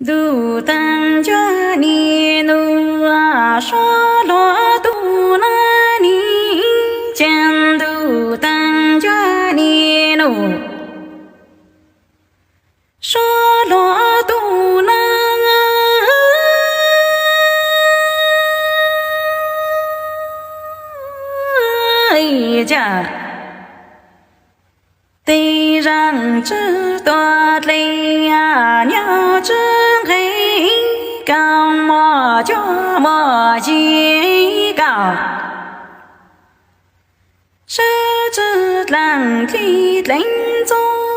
杜丹家尼努啊，说罗杜那尼，见杜丹家尼努，说罗杜那一家。地上知多累呀，鸟知黑，刚莫脚莫几高，手指蓝天林中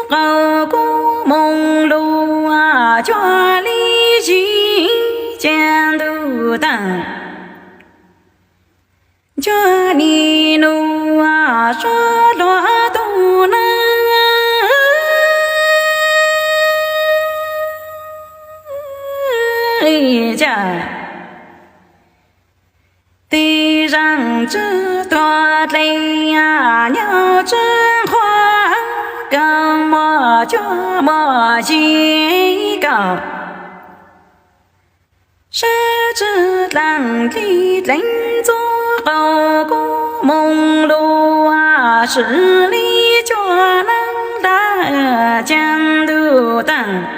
后古梦路啊，脚里去见杜当，脚里路啊，说罗杜那。地上知多累呀，鸟真欢，刚莫脚莫几高，手指蓝天林中后古梦路啊，十里脚能打江杜当。